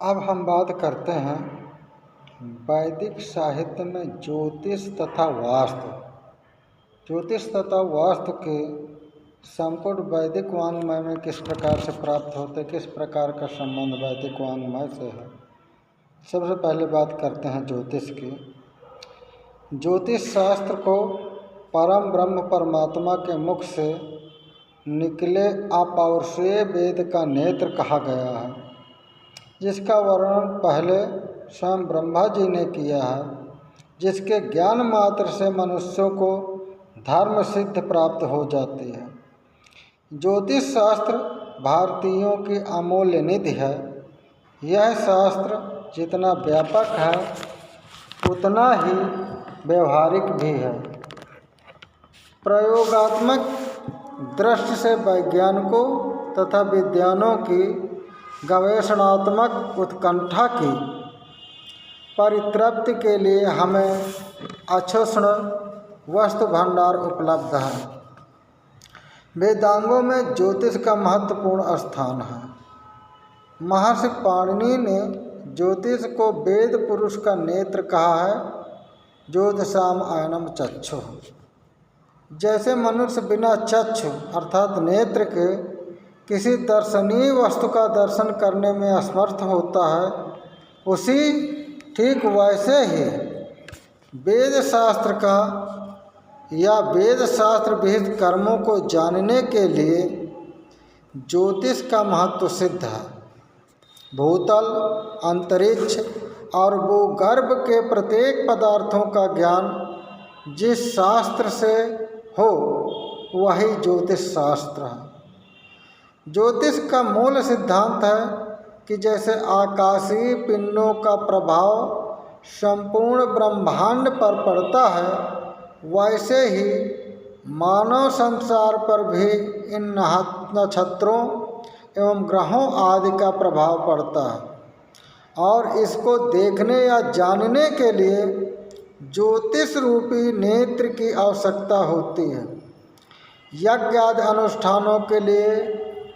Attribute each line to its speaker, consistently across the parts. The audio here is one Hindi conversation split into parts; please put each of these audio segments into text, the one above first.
Speaker 1: अब हम बात करते हैं वैदिक साहित्य में ज्योतिष तथा वास्तु। ज्योतिष तथा वास्तु के संपूर्ण वैदिक वाङ्मय में किस प्रकार से प्राप्त होते, किस प्रकार का संबंध वैदिक वाङ्मय से है। सबसे पहले बात करते हैं ज्योतिष की। ज्योतिष शास्त्र को परम ब्रह्म परमात्मा के मुख से निकले अपौरुषेय वेद का नेत्र कहा गया है, जिसका वर्णन पहले स्वयं ब्रह्मा जी ने किया है, जिसके ज्ञान मात्र से मनुष्यों को धर्म सिद्ध प्राप्त हो जाती है। ज्योतिष शास्त्र भारतीयों की अमूल्य निधि है। यह शास्त्र जितना व्यापक है उतना ही व्यवहारिक भी है। प्रयोगात्मक दृष्टि से वैज्ञानिकों तथा विद्वानों की गवेषणात्मक उत्कंठा की परितृप्ति के लिए हमें अक्षुण्ण वस्तु भंडार उपलब्ध है। वेदांगों में ज्योतिष का महत्वपूर्ण स्थान है। महर्षि पाणिनि ने ज्योतिष को वेद पुरुष का नेत्र कहा है। ज्योतिषाम आयनम चक्षु। जैसे मनुष्य बिना चक्षु अर्थात नेत्र के किसी दर्शनीय वस्तु का दर्शन करने में असमर्थ होता है, उसी ठीक वैसे ही वेद शास्त्र का या वेद शास्त्र विहित कर्मों को जानने के लिए ज्योतिष का महत्व सिद्ध है। भूतल, अंतरिक्ष और भूगर्भ के प्रत्येक पदार्थों का ज्ञान जिस शास्त्र से हो वही ज्योतिष शास्त्र है। ज्योतिष का मूल सिद्धांत है कि जैसे आकाशीय पिंडों का प्रभाव संपूर्ण ब्रह्मांड पर पड़ता है, वैसे ही मानव संसार पर भी इन नक्षत्रों एवं ग्रहों आदि का प्रभाव पड़ता है और इसको देखने या जानने के लिए ज्योतिष रूपी नेत्र की आवश्यकता होती है। यज्ञ आदि अनुष्ठानों के लिए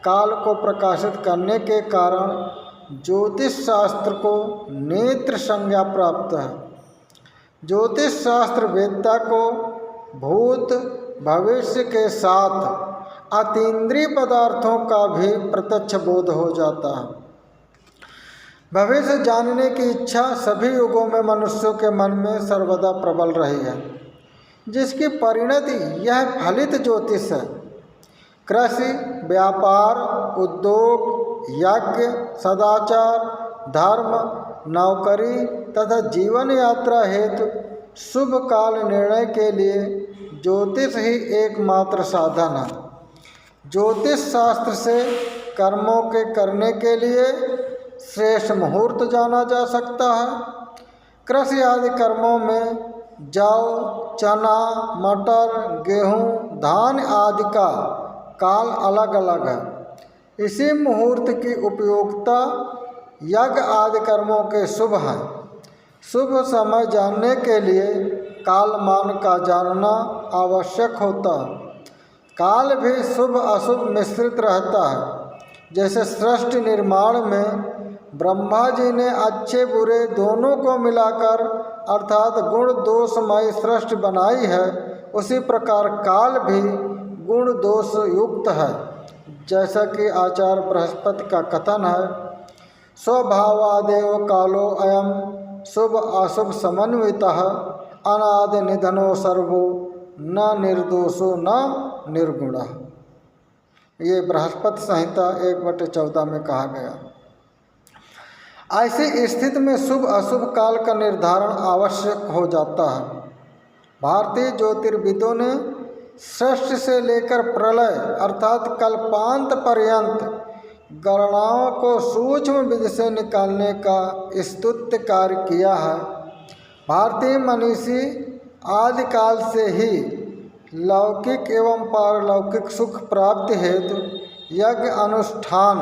Speaker 1: काल को प्रकाशित करने के कारण ज्योतिष शास्त्र को नेत्र संज्ञा प्राप्त है। ज्योतिष शास्त्र वेदता को भूत भविष्य के साथ अतीन्द्रिय पदार्थों का भी प्रत्यक्ष बोध हो जाता है। भविष्य जानने की इच्छा सभी युगों में मनुष्यों के मन में सर्वदा प्रबल रही है, जिसकी परिणति यह फलित ज्योतिष है। कृषि, व्यापार, उद्योग, यज्ञ, सदाचार, धर्म, नौकरी तथा जीवन यात्रा हेतु शुभ काल निर्णय के लिए ज्योतिष ही एकमात्र साधन है। ज्योतिष शास्त्र से कर्मों के करने के लिए श्रेष्ठ मुहूर्त जाना जा सकता है। कृषि आदि कर्मों में जौ, चना, मटर, गेहूँ, धान आदि का काल अलग अलग है। इसी मुहूर्त की उपयोगिता यज्ञ आदि कर्मों के शुभ हैं। शुभ समय जानने के लिए कालमान का जानना आवश्यक होता है। काल भी शुभ अशुभ मिश्रित रहता है। जैसे सृष्टि निर्माण में ब्रह्मा जी ने अच्छे बुरे दोनों को मिलाकर अर्थात गुण दोषमय सृष्टि बनाई है, उसी प्रकार काल भी गुण दोष युक्त है। जैसा कि आचार्य बृहस्पति का कथन है, स्वभावादेव कालो अयम शुभ अशुभ समन्वितः अनादि निधनो सर्वो न निर्दोषो न निर्गुणः। ये बृहस्पति संहिता 1/14 में कहा गया। ऐसी स्थिति में शुभ अशुभ काल का निर्धारण आवश्यक हो जाता है। भारतीय ज्योतिर्विदों ने सृष्टि से लेकर प्रलय अर्थात कल्पांत पर्यंत गणनाओं को सूक्ष्म विधि से निकालने का स्तुत्य कार्य किया है। भारतीय मनीषी आदिकाल से ही लौकिक एवं पारलौकिक सुख प्राप्ति हेतु यज्ञ अनुष्ठान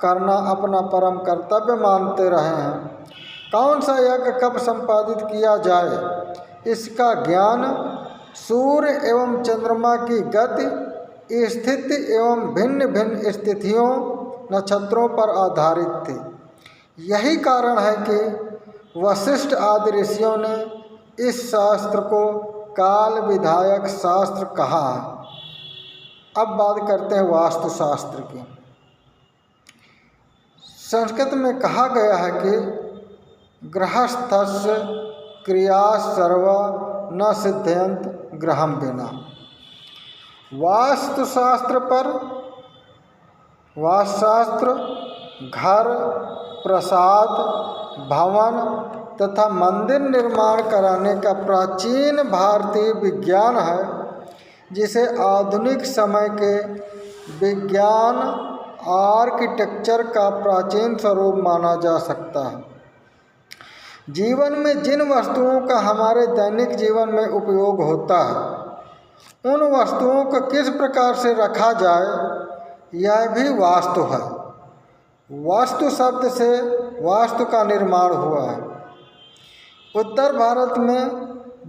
Speaker 1: करना अपना परम कर्तव्य मानते रहे हैं। कौन सा यज्ञ कब संपादित किया जाए, इसका ज्ञान सूर्य एवं चंद्रमा की गति, स्थिति एवं भिन्न भिन्न स्थितियों नक्षत्रों पर आधारित थी। यही कारण है कि वशिष्ठ आदि ऋषियों ने इस शास्त्र को काल विधायक शास्त्र कहा है। अब बात करते हैं वास्तुशास्त्र की। संस्कृत में कहा गया है कि गृहस्थस्य क्रिया सर्वा न सिद्धयंत ग्रहम बिना। वास्तुशास्त्र पर वास्तुशास्त्र घर, प्रसाद, भवन तथा मंदिर निर्माण कराने का प्राचीन भारतीय विज्ञान है, जिसे आधुनिक समय के विज्ञान आर्किटेक्चर का प्राचीन स्वरूप माना जा सकता है। जीवन में जिन वस्तुओं का हमारे दैनिक जीवन में उपयोग होता है, उन वस्तुओं को किस प्रकार से रखा जाए, यह भी वास्तु है। वास्तु शब्द से वास्तु का निर्माण हुआ है। उत्तर भारत में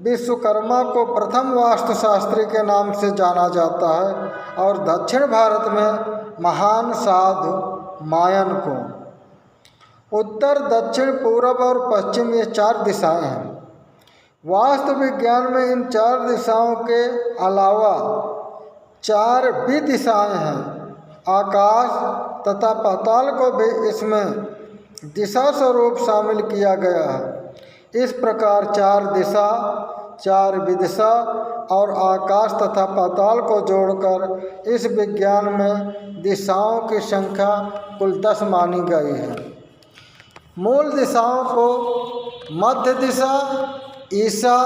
Speaker 1: विश्वकर्मा को प्रथम वास्तुशास्त्री के नाम से जाना जाता है और दक्षिण भारत में महान साधु मायन को। उत्तर, दक्षिण, पूर्व और पश्चिम ये 4 दिशाएं हैं। वास्तु विज्ञान में इन 4 दिशाओं के अलावा 4 विदिशाएं हैं। आकाश तथा पाताल को भी इसमें दिशा स्वरूप शामिल किया गया है। इस प्रकार 4 दिशा, 4 विदिशा और आकाश तथा पाताल को जोड़कर इस विज्ञान में दिशाओं की संख्या कुल 10 मानी गई है। मूल दिशाओं को मध्य दिशा, ईशा,